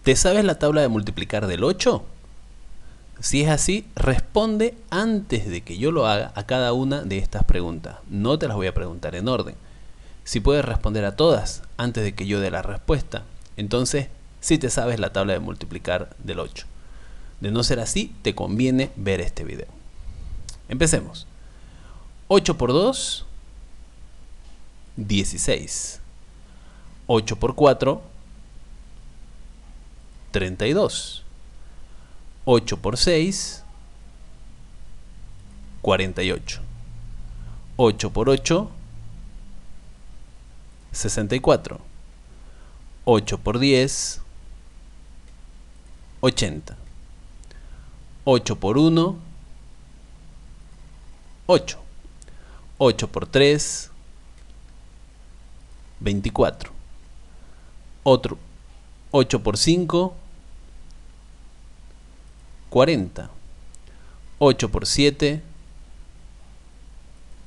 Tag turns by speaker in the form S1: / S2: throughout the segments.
S1: ¿Te sabes la tabla de multiplicar del 8? Si es así, responde antes de que yo lo haga a cada una de estas preguntas. No te las voy a preguntar en orden. Si puedes responder a todas antes de que yo dé la respuesta, entonces sí te sabes la tabla de multiplicar del 8. De no ser así, te conviene ver este video. Empecemos. 8 por 2, 16. 8 por 4, 32. 8 por 6, 48. 8 por 8, 64. 8 por 10, 80. 8 por 1, 8. 8 por 3, 24. 8 por 5, 40. 8 por 7,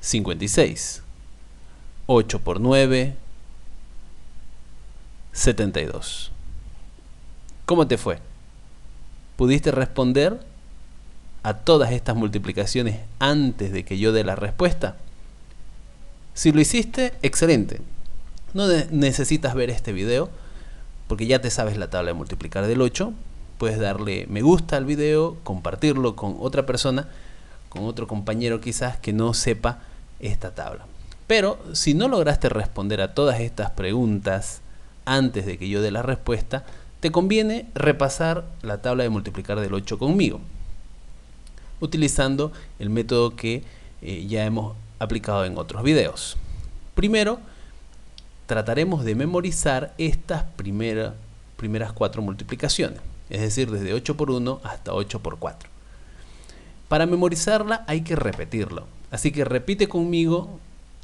S1: 56. 8 por 9, 72. ¿Cómo te fue? ¿Pudiste responder a todas estas multiplicaciones antes de que yo dé la respuesta? Si lo hiciste, excelente. No necesitas ver este video porque ya te sabes la tabla de multiplicar del 8. Puedes darle me gusta al video, compartirlo con otra persona, con otro compañero quizás que no sepa esta tabla. Pero si no lograste responder a todas estas preguntas antes de que yo dé la respuesta, te conviene repasar la tabla de multiplicar del 8 conmigo, utilizando el método que ya hemos aplicado en otros videos. Primero, trataremos de memorizar estas primeras 4 multiplicaciones, es decir, desde 8 por 1 hasta 8 por 4. Para memorizarla hay que repetirlo, así que repite conmigo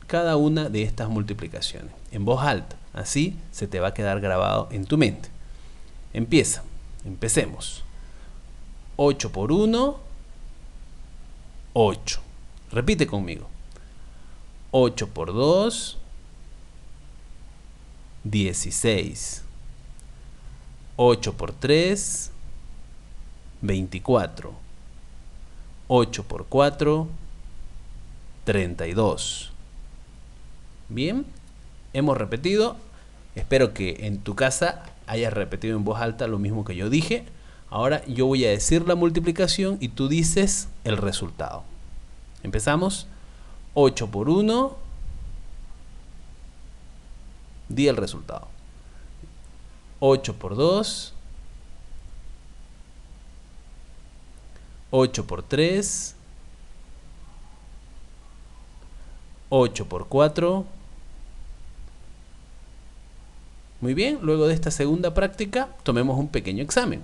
S1: cada una de estas multiplicaciones en voz alta, así se te va a quedar grabado en tu mente. Empecemos. 8 por 1, 8. Repite conmigo. 8 por 2, 16. 8 por 3, 24. 8 por 4, 32. Bien, hemos repetido. Espero que en tu casa hayas repetido en voz alta lo mismo que yo dije. Ahora yo voy a decir la multiplicación y tú dices el resultado. Empezamos. 8 por 1. Di el resultado. 8 por 2. 8 por 3. 8 por 4. Muy bien, luego de esta segunda práctica, tomemos un pequeño examen.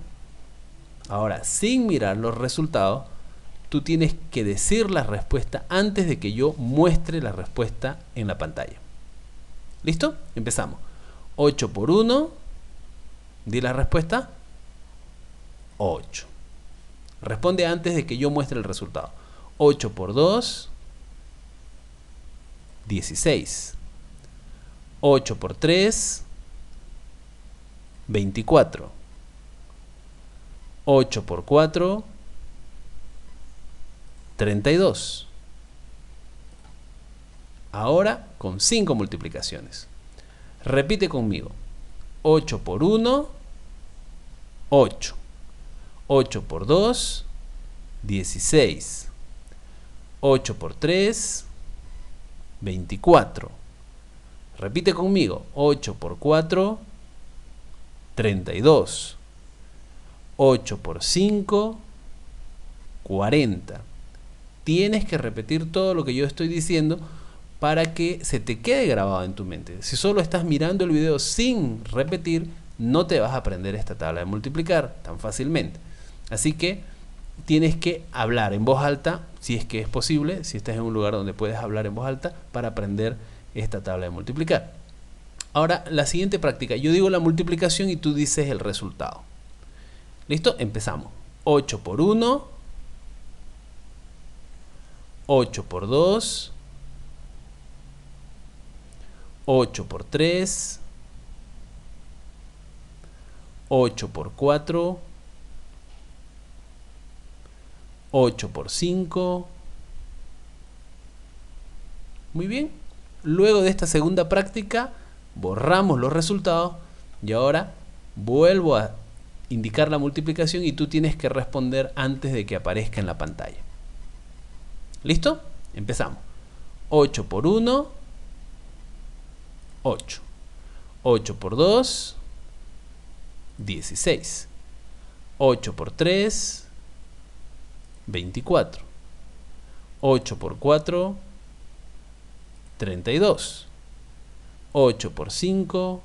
S1: Ahora, sin mirar los resultados, tú tienes que decir la respuesta antes de que yo muestre la respuesta en la pantalla. ¿Listo? Empezamos. 8 por 1. Di la respuesta. 8. Responde antes de que yo muestre el resultado. 8 por 2. 16. 8 por 3. 24. 8 por 4. 32. Ahora con 5 multiplicaciones. Repite conmigo. 8 por 1, 8. 8 por 2, 16. 8 por 3, 24. Repite conmigo. 8 por 4, 32. 8 por 5, 40. Tienes que repetir todo lo que yo estoy diciendo para que se te quede grabado en tu mente. Si solo estás mirando el video sin repetir, no te vas a aprender esta tabla de multiplicar tan fácilmente. Así que tienes que hablar en voz alta, si es que es posible, si estás en un lugar donde puedes hablar en voz alta, para aprender esta tabla de multiplicar. Ahora, la siguiente práctica, yo digo la multiplicación y tú dices el resultado. ¿Listo? Empezamos. 8 por 1, 8 por 2, 8 por 3, 8 por 4, 8 por 5. Muy bien. Luego de esta segunda práctica, borramos los resultados y ahora vuelvo a indicar la multiplicación y tú tienes que responder antes de que aparezca en la pantalla. ¿Listo? Empezamos. 8 por 1, 8. 8 por 2, 16. 8 por 3, 24. 8 por 4, 32. 8 por 5,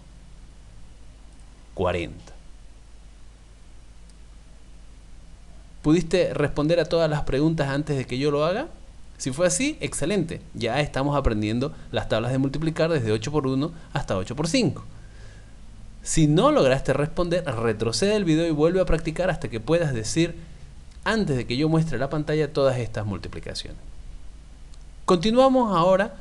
S1: 40. ¿Pudiste responder a todas las preguntas antes de que yo lo haga? Si fue así, excelente. Ya estamos aprendiendo las tablas de multiplicar desde 8 por 1 hasta 8 por 5. Si no lograste responder, retrocede el video y vuelve a practicar hasta que puedas decir, antes de que yo muestre la pantalla, todas estas multiplicaciones. Continuamos ahora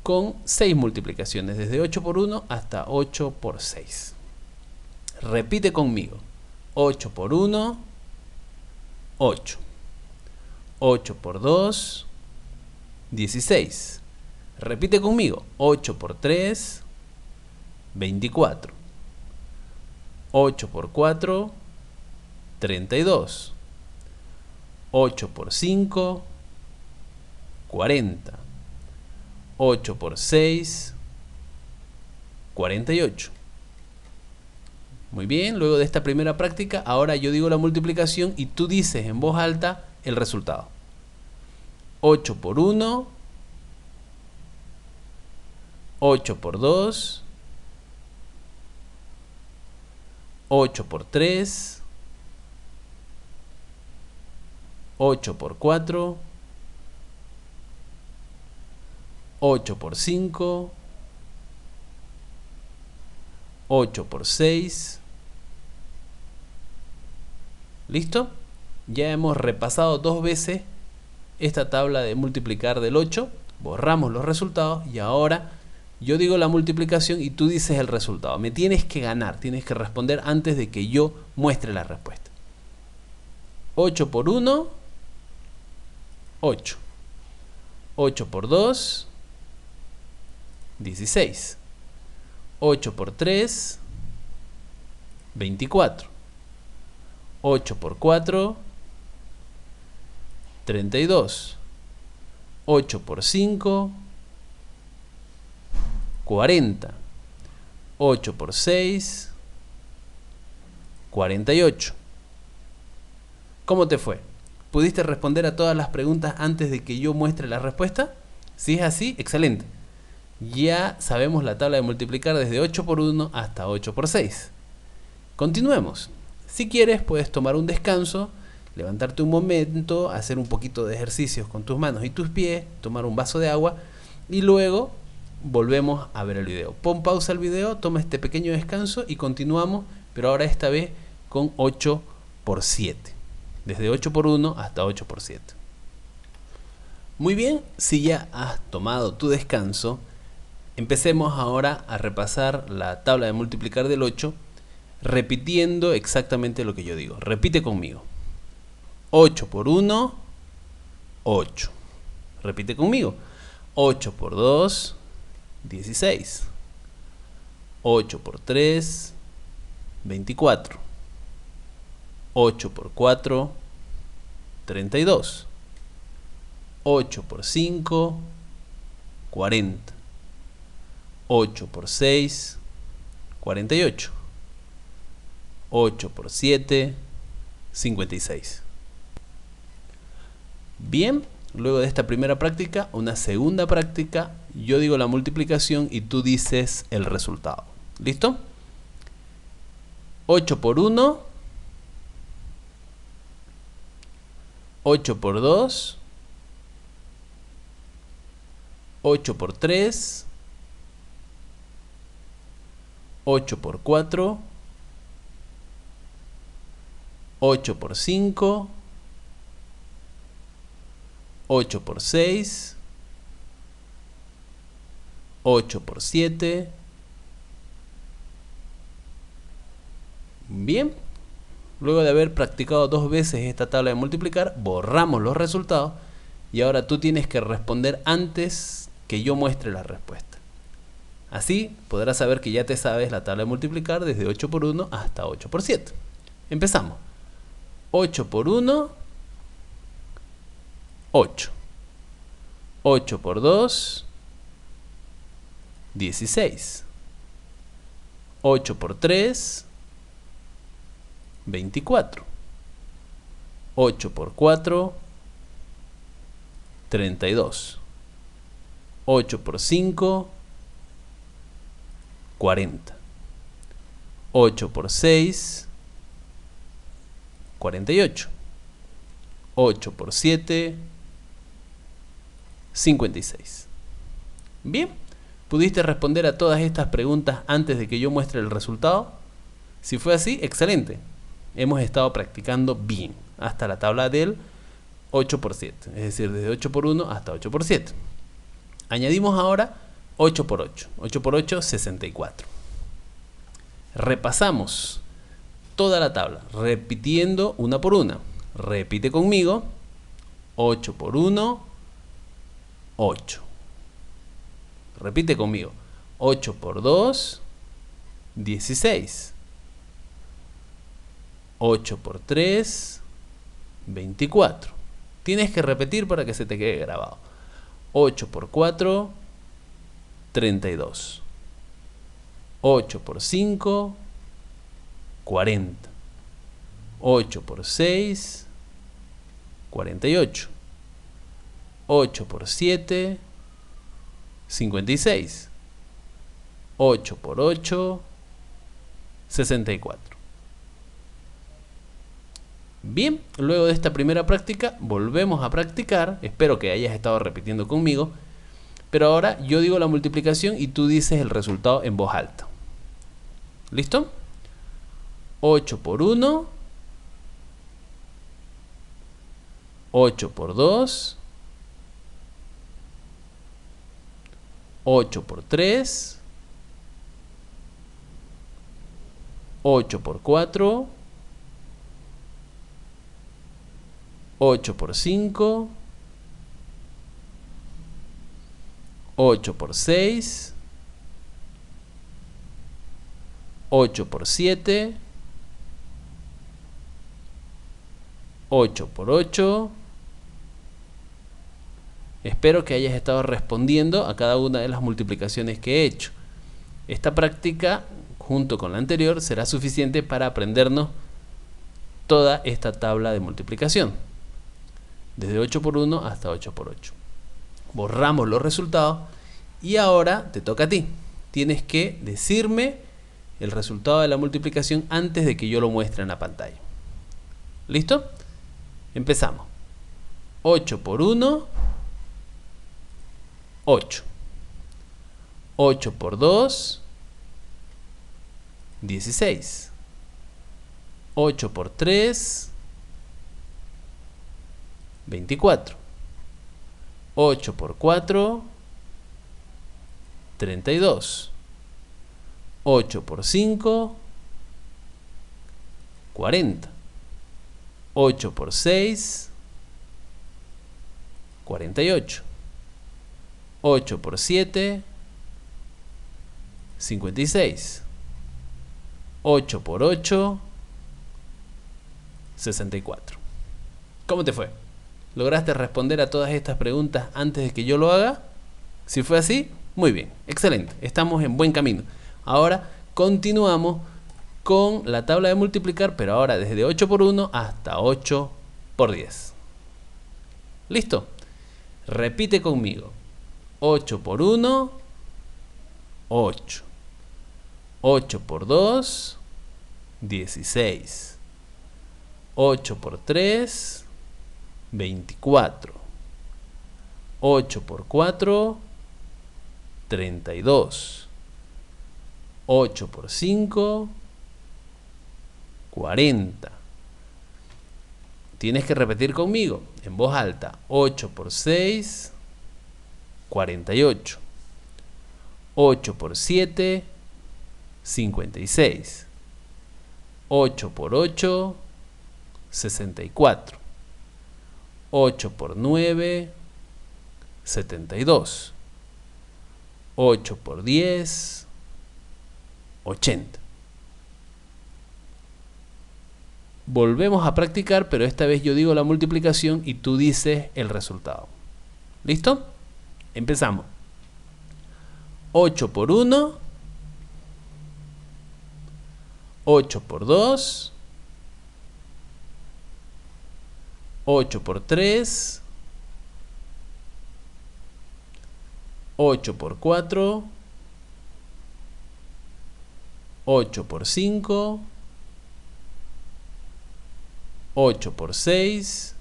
S1: con 6 multiplicaciones, desde 8 por 1 hasta 8 por 6. Repite conmigo. 8 por 1, 8. 8 por 2, 16. Repite conmigo. 8 por 3, 24. 8 por 4, 32. 8 por 5, 40. 8 por 6, 48. Muy bien, luego de esta primera práctica, ahora yo digo la multiplicación y tú dices en voz alta el resultado. 8 por 1, 8 por 2, 8 por 3, 8 por 4, 8 por 5, 8 por 6. ¿Listo? Ya hemos repasado 2 veces esta tabla de multiplicar del 8. Borramos los resultados y ahora yo digo la multiplicación y tú dices el resultado. Me tienes que ganar, tienes que responder antes de que yo muestre la respuesta. 8 por 1, 8. 8 por 2, 16. 8 por 3, 24. 8 por 4, 32. 8 por 5, 40. 8 por 6, 48. ¿Cómo te fue? ¿Pudiste responder a todas las preguntas antes de que yo muestre la respuesta? Si es así, excelente. Ya sabemos la tabla de multiplicar desde 8 por 1 hasta 8 por 6. Continuemos. Si quieres, puedes tomar un descanso, levantarte un momento, hacer un poquito de ejercicios con tus manos y tus pies, tomar un vaso de agua y luego volvemos a ver el video. Pon pausa al video, toma este pequeño descanso y continuamos, pero ahora esta vez con 8 por 7. Desde 8 por 1 hasta 8 por 7. Muy bien, si ya has tomado tu descanso, empecemos ahora a repasar la tabla de multiplicar del 8, repitiendo exactamente lo que yo digo. Repite conmigo. 8 por 1, 8. Repite conmigo. 8 por 2, 16. 8 por 3, 24. 8 por 4, 32. 8 por 5, 40. 8 por 6, 48. 8 por 7, 56. Bien, luego de esta primera práctica, una segunda práctica, yo digo la multiplicación y tú dices el resultado. ¿Listo? 8 por 1, 8 por 2, 8 por 3, 8 por 4, 8 por 5, 8 por 6, 8 por 7, Bien, luego de haber practicado 2 veces esta tabla de multiplicar, borramos los resultados y ahora tú tienes que responder antes que yo muestre la respuesta. Así podrás saber que ya te sabes la tabla de multiplicar desde 8 por 1 hasta 8 por 7. Empezamos. 8 por 1, 8. 8 por 2, 16. 8 por 3, 24. 8 por 4, 32. 8 por 5, 40. 8 por 6, 48. 8 por 7, 56. Bien, ¿pudiste responder a todas estas preguntas antes de que yo muestre el resultado? Si fue así, excelente. Hemos estado practicando bien hasta la tabla del 8 por 7, es decir, desde 8 por 1 hasta 8 por 7. Añadimos ahora 8 por 8. 8 por 8, 64. Repasamos toda la tabla, repitiendo una por una. Repite conmigo. 8 por 1, 8. Repite conmigo. 8 por 2, 16. 8 por 3, 24. Tienes que repetir para que se te quede grabado. 8 por 4, 32. 8 por 5, 40. 8 por 6, 48. 8 por 7, 56. 8 por 8, 64. Bien, luego de esta primera práctica volvemos a practicar. Espero que hayas estado repitiendo conmigo. Pero ahora yo digo la multiplicación y tú dices el resultado en voz alta. ¿Listo? 8 por 1, 8 por 2, 8 por 3, 8 por 4, 8 por 5, 8 por 6, 8 por 7, 8 por 8. Espero que hayas estado respondiendo a cada una de las multiplicaciones que he hecho. Esta práctica, junto con la anterior, será suficiente para aprendernos toda esta tabla de multiplicación. Desde 8 por 1 hasta 8 por 8. Borramos los resultados y ahora te toca a ti. Tienes que decirme el resultado de la multiplicación antes de que yo lo muestre en la pantalla. ¿Listo? Empezamos. 8 por 1, 8. 8 por 2, 16. 8 por 3, 24. 8 por 4, 32. 8 por 5, 40. 8 por 6, 48. 8 por 7, 56. 8 por 8, 64. ¿Cómo te fue? ¿Lograste responder a todas estas preguntas antes de que yo lo haga? Si fue así, muy bien, excelente, estamos en buen camino. Ahora continuamos con la tabla de multiplicar, pero ahora desde 8 por 1 hasta 8 por 10. ¿Listo? Repite conmigo. 8 por 1, 8. 8 por 2, 16. 8 por 3, 24. 8 por 4, 32. 8 por 5, 40. Tienes que repetir conmigo en voz alta. 8 por 6, 48. 8 por 7, 56. 8 por 8, 64. 8 por 9, 72. 8 por 10, 80. Volvemos a practicar, pero esta vez yo digo la multiplicación y tú dices el resultado. ¿Listo? Empezamos. 8 por 1, 8 por 2, 8 por 3, 8 por 4, 8 por 5, 8 por 6,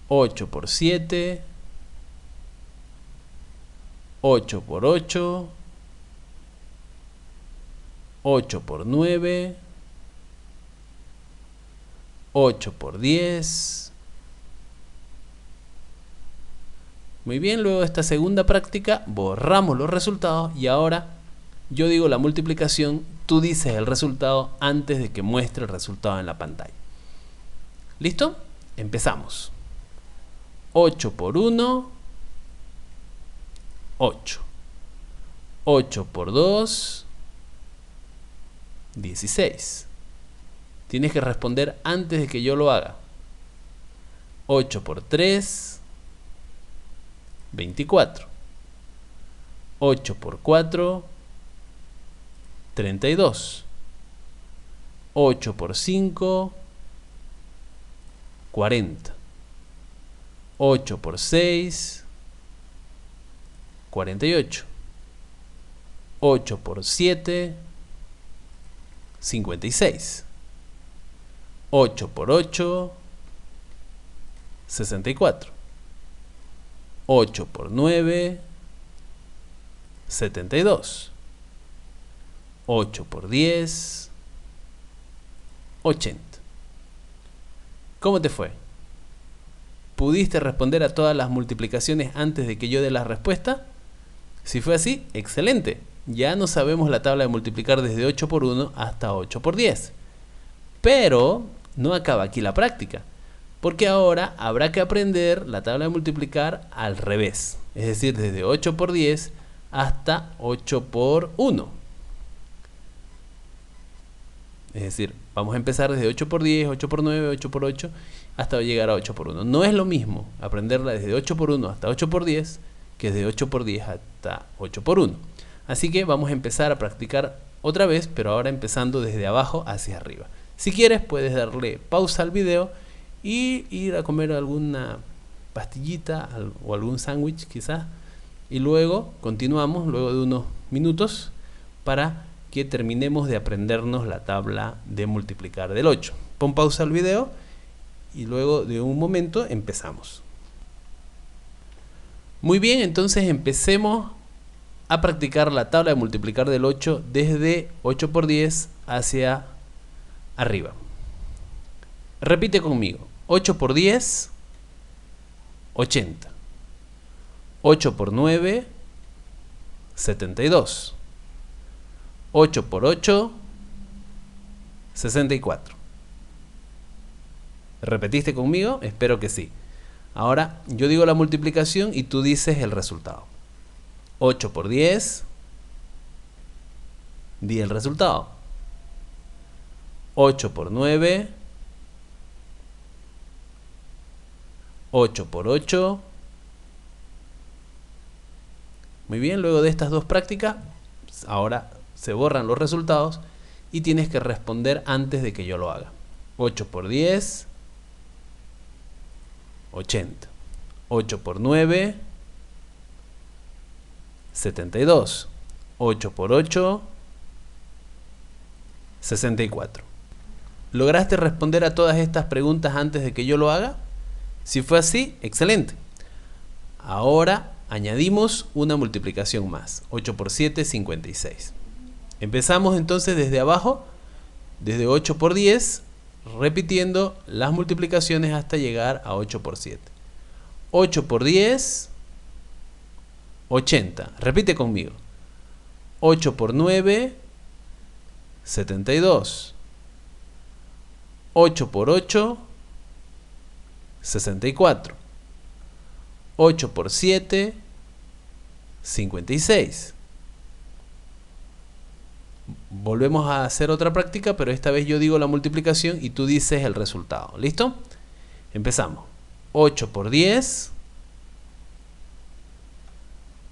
S1: 8 por 7, 8 por 8, 8 por 9, 8 por 10. Muy bien, luego de esta segunda práctica borramos los resultados y ahora yo digo la multiplicación, tú dices el resultado antes de que muestre el resultado en la pantalla. ¿Listo? Empezamos. 8 por 1, 8. 8 por 2, 16. Tienes que responder antes de que yo lo haga. 8 por 3, 24. 8 por 4, 32. 8 por 5, 40. 8 por 6, 48. 8 por 7, 56. 8 por 8, 64. 8 por 9, 72. 8 por 10, 80. ¿Cómo te fue? ¿Pudiste responder a todas las multiplicaciones antes de que yo dé la respuesta? Si fue así, excelente. Ya no sabemos la tabla de multiplicar desde 8 por 1 hasta 8 por 10. Pero no acaba aquí la práctica, porque ahora habrá que aprender la tabla de multiplicar al revés, es decir, desde 8 por 10 hasta 8 por 1. Es decir, vamos a empezar desde 8 por 10, 8 por 9, 8 por 8, hasta llegar a 8 por 1. No es lo mismo aprenderla desde 8 por 1 hasta 8 por 10 que desde 8 por 10 hasta 8 por 1. Así que vamos a empezar a practicar otra vez, pero ahora empezando desde abajo hacia arriba. Si quieres, puedes darle pausa al video y ir a comer alguna pastillita o algún sándwich quizás, y luego continuamos luego de unos minutos para que terminemos de aprendernos la tabla de multiplicar del 8. Pon pausa al video y luego de un momento empezamos. Muy bien, entonces empecemos a practicar la tabla de multiplicar del 8 desde 8 por 10 hacia arriba. Repite conmigo. 8 por 10, 80. 8 por 9, 72. 8 por 8, 64. ¿Repetiste conmigo? Espero que sí. Ahora yo digo la multiplicación y tú dices el resultado. 8 por 10, di el resultado. 8 por 9, 8 por 8. Muy bien, luego de estas dos prácticas, ahora se borran los resultados y tienes que responder antes de que yo lo haga. 8 por 10, 80. 8 por 9, 72. 8 por 8, 64. ¿Lograste responder a todas estas preguntas antes de que yo lo haga? Si fue así, excelente. Ahora añadimos una multiplicación más. 8 por 7, 56. Empezamos entonces desde abajo, desde 8 por 10, repitiendo las multiplicaciones hasta llegar a 8 por 7. 8 por 10, 80. Repite conmigo. 8 por 9, 72. 8 por 8, 64. 8 por 7, 56. Volvemos a hacer otra práctica, pero esta vez yo digo la multiplicación y tú dices el resultado. ¿Listo? Empezamos. 8 por 10,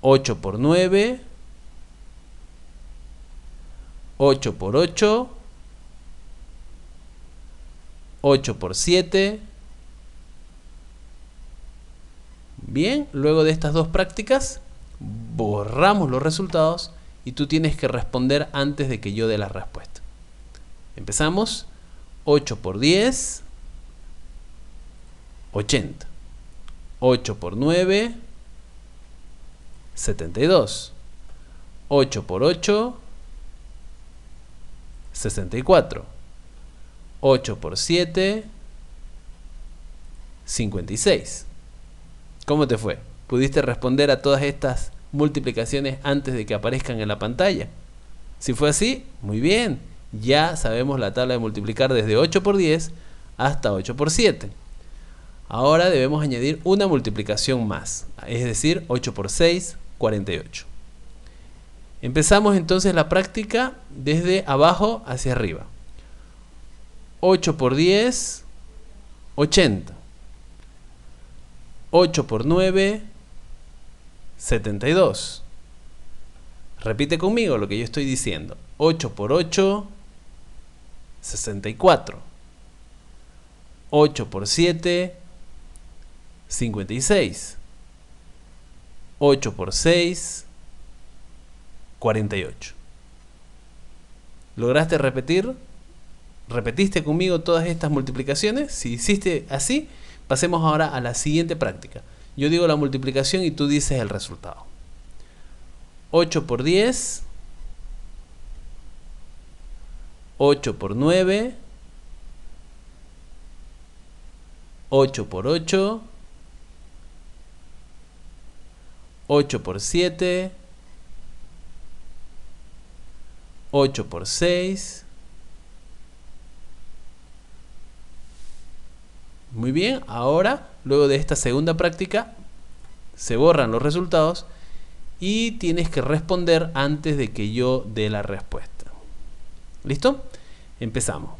S1: 8 por 9, 8 por 8, 8 por 7. Bien, luego de estas dos prácticas, borramos los resultados y tú tienes que responder antes de que yo dé la respuesta. Empezamos. 8 por 10, 80. 8 por 9, 72. 8 por 8, 64. 8 por 7, 56. ¿Cómo te fue? ¿Pudiste responder a todas estas multiplicaciones antes de que aparezcan en la pantalla? Si fue así, muy bien. Ya sabemos la tabla de multiplicar desde 8 por 10 hasta 8 por 7. Ahora debemos añadir una multiplicación más, es decir, 8 por 6, 48. Empezamos entonces la práctica desde abajo hacia arriba. 8 por 10, 80. 8 por 9, 72. Repite conmigo lo que yo estoy diciendo. 8 por 8, 64. 8 por 7, 56. 8 por 6, 48. ¿Lograste repetir? ¿Repetiste conmigo todas estas multiplicaciones? Si hiciste así, pasemos ahora a la siguiente práctica. Yo digo la multiplicación y tú dices el resultado. 8 por 10, 8 por 9, 8 por 8, 8 por 7, 8 por 6. Muy bien, ahora, luego de esta segunda práctica, se borran los resultados y tienes que responder antes de que yo dé la respuesta. ¿Listo? Empezamos.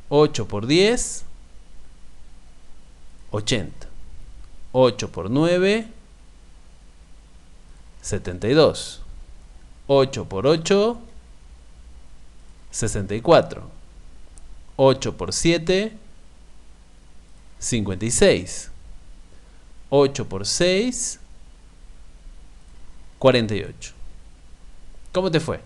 S1: 8 por 10, 80. 8 por 9, 72. 8 por 8, 64. 8 por 7, 56. 8 por 6, 48. ¿Cómo te fue?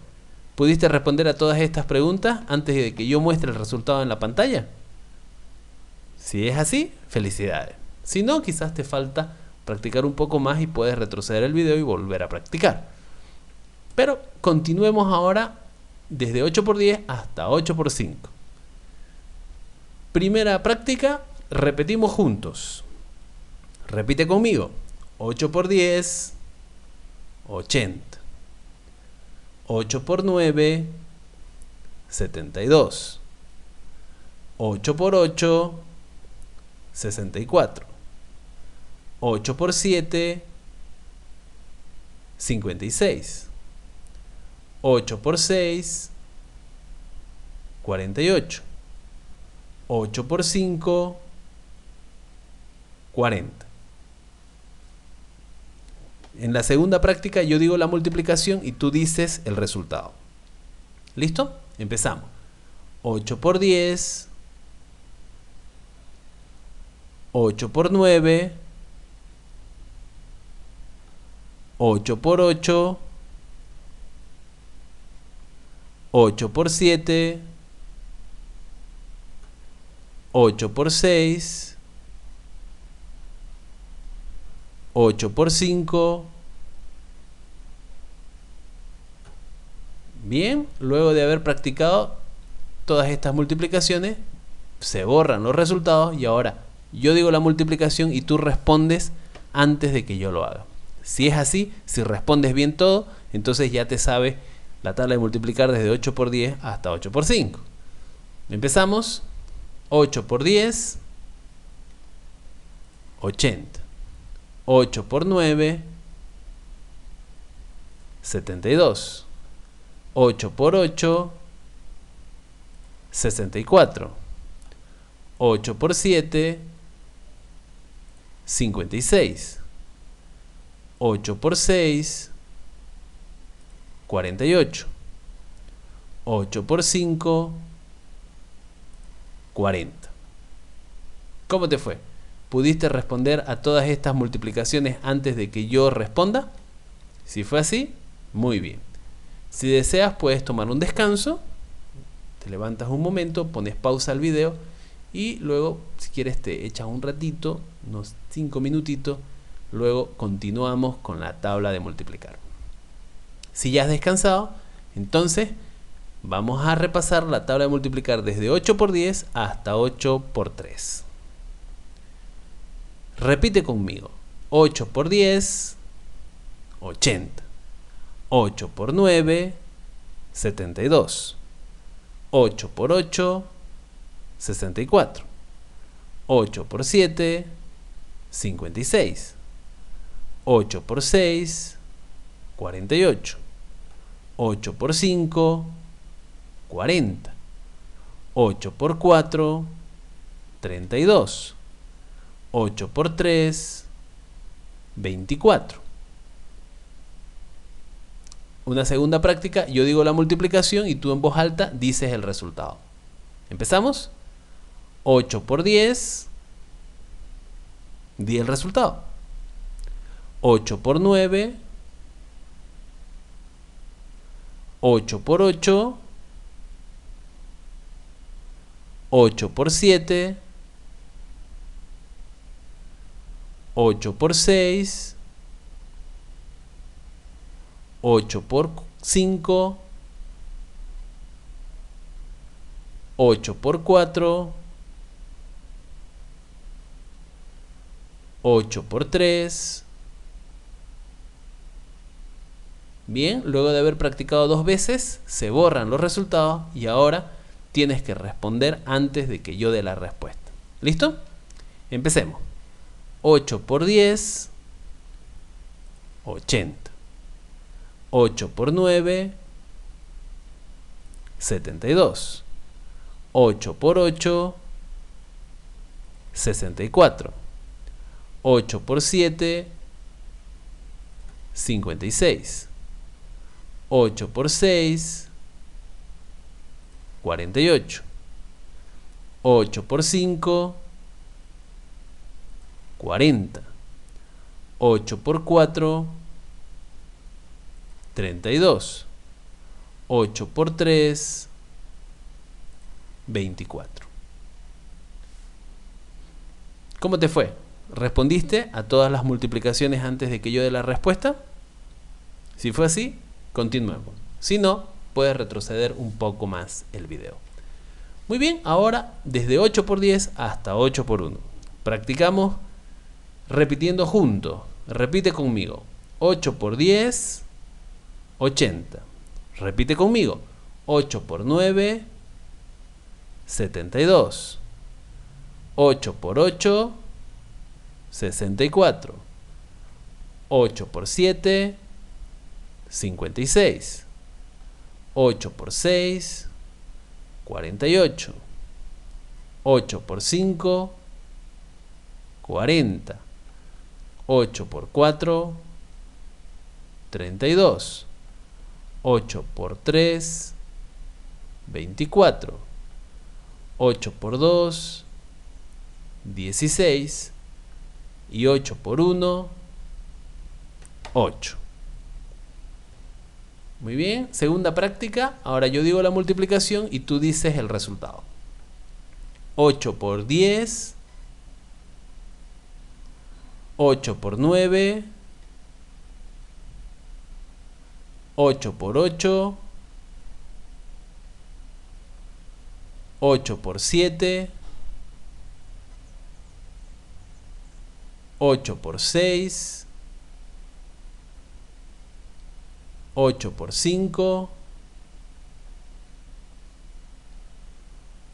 S1: ¿Pudiste responder a todas estas preguntas antes de que yo muestre el resultado en la pantalla? Si es así, felicidades. Si no, quizás te falta practicar un poco más y puedes retroceder el video y volver a practicar. Pero continuemos ahora desde 8 por 10 hasta 8 por 5. Primera práctica, repetimos juntos. Repite conmigo. 8 por 10, 80. 8 por 9, 72. 8 por 8, 64. 8 por 7, 56. 8 por 6, 48. 8 por 5, 40. En la segunda práctica yo digo la multiplicación y tú dices el resultado. ¿Listo? Empezamos. 8 por 10, 8 por 9, 8 por 8, 8 por 7, 8 por 6, 8 por 5. Bien, luego de haber practicado todas estas multiplicaciones, se borran los resultados y ahora yo digo la multiplicación y tú respondes antes de que yo lo haga. Si es así, si respondes bien todo, entonces ya te sabes la tabla de multiplicar desde 8 por 10 hasta 8 por 5. Empezamos. 8 por 10, 80. 8 por 9, 72. 8 por 8, 64. 8 por 7, 56. 8 por 6, 48. 8 por 5, 40. ¿Cómo te fue? ¿Pudiste responder a todas estas multiplicaciones antes de que yo responda? Si fue así, muy bien. Si deseas, puedes tomar un descanso, te levantas un momento, pones pausa al video y luego, si quieres, te echas un ratito, unos 5 minutitos, luego continuamos con la tabla de multiplicar. Si ya has descansado, entonces vamos a repasar la tabla de multiplicar desde 8 por 10 hasta 8 por 3. Repite conmigo. 8 por 10, 80. 8 por 9, 72. 8 por 8, 64. 8 por 7, 56. 8 por 6, 48. 8 por 5, 40. 8 por 4, 32. 8 por 3, 24. Una segunda práctica, yo digo la multiplicación y tú en voz alta dices el resultado. ¿Empezamos? 8 por 10, di el resultado. 8 por 9, 8 por 8, 8 por 7, 8 por 6, 8 por 5, 8 por 4, 8 por 3. Bien, luego de haber practicado 2 veces, se borran los resultados y ahora tienes que responder antes de que yo dé la respuesta. ¿Listo? Empecemos. 8 por 10, 80. 8 por 9, 72. 8 por 8, 64. 8 por 7, 56. 8 por 6, 48. 8 por 5, 40. 8 por 4, 32. 8 por 3, 24. ¿Cómo te fue? ¿Respondiste a todas las multiplicaciones antes de que yo dé la respuesta? Si fue así, continuemos. Si no, puedes retroceder un poco más el video. Muy bien, ahora desde 8 por 10 hasta 8 por 1. Practicamos repitiendo juntos. Repite conmigo. 8 por 10, 80. Repite conmigo. 8 por 9, 72. 8 por 8, 64. 8 por 7, 56. 8 por 6, 48. 8 por 5, 40. 8 por 4, 32. 8 por 3, 24. 8 por 2, 16. Y 8 por 1, 8. Muy bien, segunda práctica. Ahora yo digo la multiplicación y tú dices el resultado. 8 por 10, 8 por 9, 8 por 8, 8 por 7, 8 por 6, 8 por 5,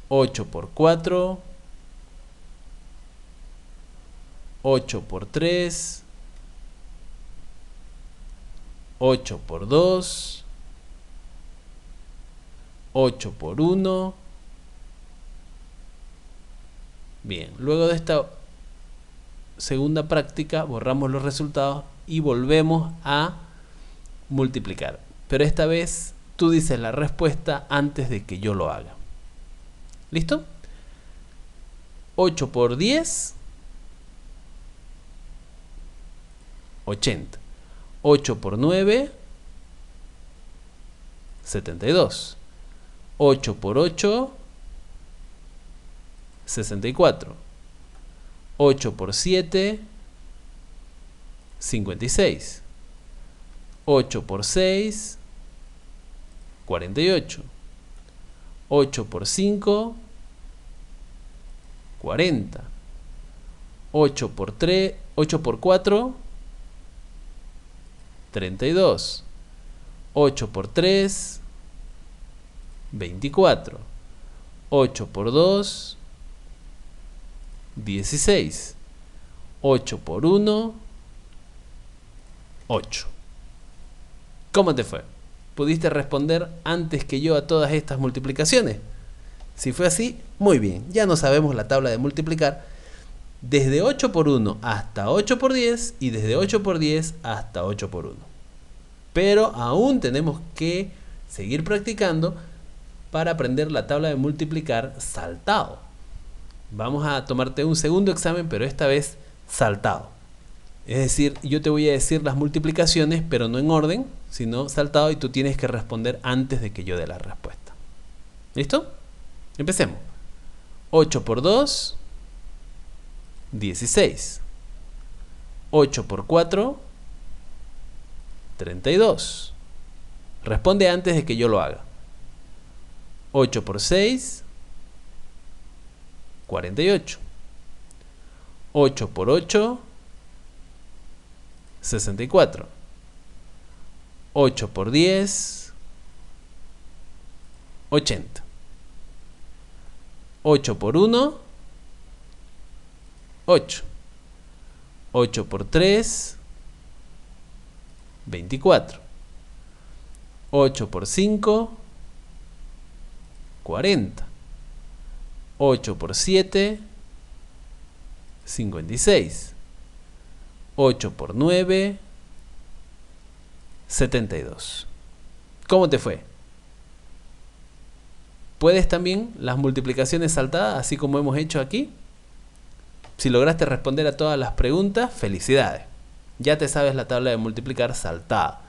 S1: 8 por 4, 8 por 3, 8 por 2, 8 por 1. Bien, luego de esta segunda práctica borramos los resultados y volvemos a multiplicar. Pero esta vez tú dices la respuesta antes de que yo lo haga. ¿Listo? 8 por 10, 80. 8 por 9, 72. 8 por 8, 64. 8 por 7, 56. 8 por 6, 48. 8 por 5, 40. 8 por 3, 8 por 4, 32. 8 por 3, 24. 8 por 2, 16. 8 por 1, 8. ¿Cómo te fue? ¿Pudiste responder antes que yo a todas estas multiplicaciones? Si fue así, muy bien. Ya no sabemos la tabla de multiplicar desde 8 por 1 hasta 8 por 10 y desde 8 por 10 hasta 8 por 1. Pero aún tenemos que seguir practicando para aprender la tabla de multiplicar saltado. Vamos a tomarte un segundo examen, pero esta vez saltado. Es decir, yo te voy a decir las multiplicaciones, pero no en orden, sino saltado, y tú tienes que responder antes de que yo dé la respuesta. ¿Listo? Empecemos. 8 por 2, 16. 8 por 4, 32. Responde antes de que yo lo haga. 8 por 6, 48. 8 por 8, 64. 8 por 10, 80. 8 por 1, 8. 8 por 3, 24. 8 por 5, 40. 8 por 7, 56. 8 por 9, 72. ¿Cómo te fue? ¿Puedes también las multiplicaciones saltadas, así como hemos hecho aquí? Si lograste responder a todas las preguntas, felicidades. Ya te sabes la tabla de multiplicar saltada.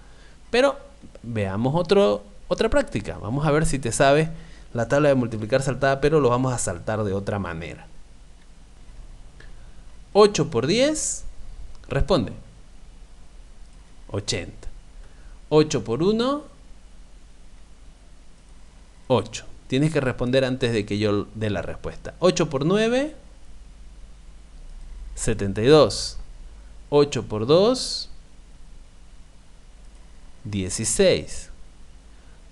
S1: Pero veamos otra práctica. Vamos a ver si te sabes la tabla de multiplicar saltada, pero lo vamos a saltar de otra manera. 8 por 10, responde. 80. 8 por 1, 8. Tienes que responder antes de que yo dé la respuesta. 8 por 9, 72. 8 por 2, 16.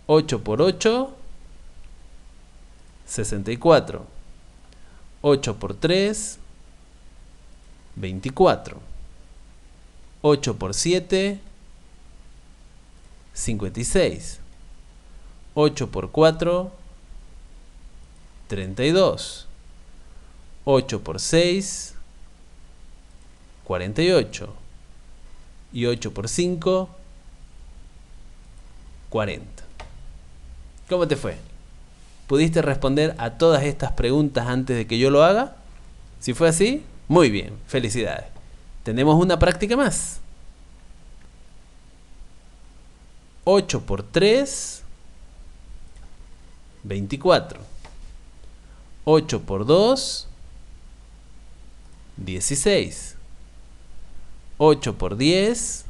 S1: 8 por 8, 64. 8 por 3, 24. 8 por 7, 56. 8 por 4, 32. 8 por 6, 48. Y 8 por 5, 40. ¿Cómo te fue? ¿Pudiste responder a todas estas preguntas antes de que yo lo haga? Si fue así, muy bien, felicidades. Tenemos una práctica más. 8 por 3, 24. 8 por 2, 16. 8 por 10,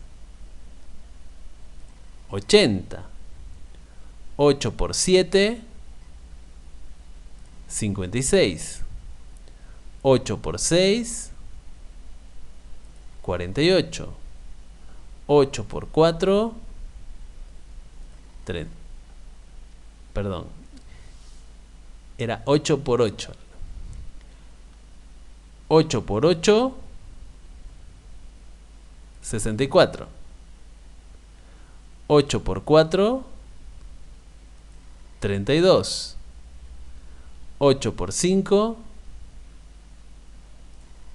S1: 80. 8 por 7, 56. 8 por 6, 48. 8 por 4, 30. Perdón. Era 8 por 8. 8 por 8, 64. 8 por 4, 32. 8 por 5,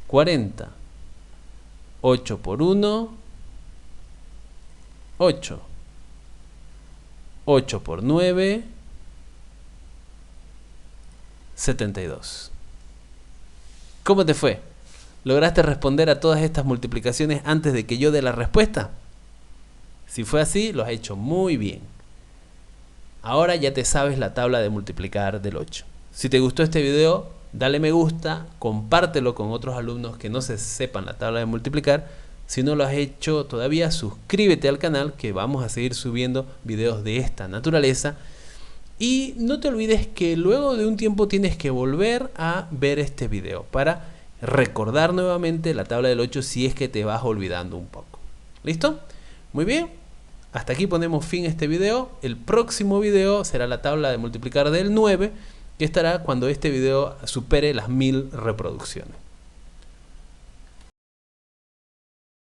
S1: 40. 8 por 1, 8. 8 por 9, 72. ¿Cómo te fue? ¿Lograste responder a todas estas multiplicaciones antes de que yo dé la respuesta? Si fue así, lo has hecho muy bien. Ahora ya te sabes la tabla de multiplicar del 8. Si te gustó este video, dale me gusta, compártelo con otros alumnos que no se sepan la tabla de multiplicar. Si no lo has hecho todavía, suscríbete al canal, que vamos a seguir subiendo videos de esta naturaleza. Y no te olvides que luego de un tiempo tienes que volver a ver este video para recordar nuevamente la tabla del 8 si es que te vas olvidando un poco. ¿Listo? Muy bien. Hasta aquí ponemos fin a este video. El próximo video será la tabla de multiplicar del 9, que estará cuando este video supere las 1000 reproducciones.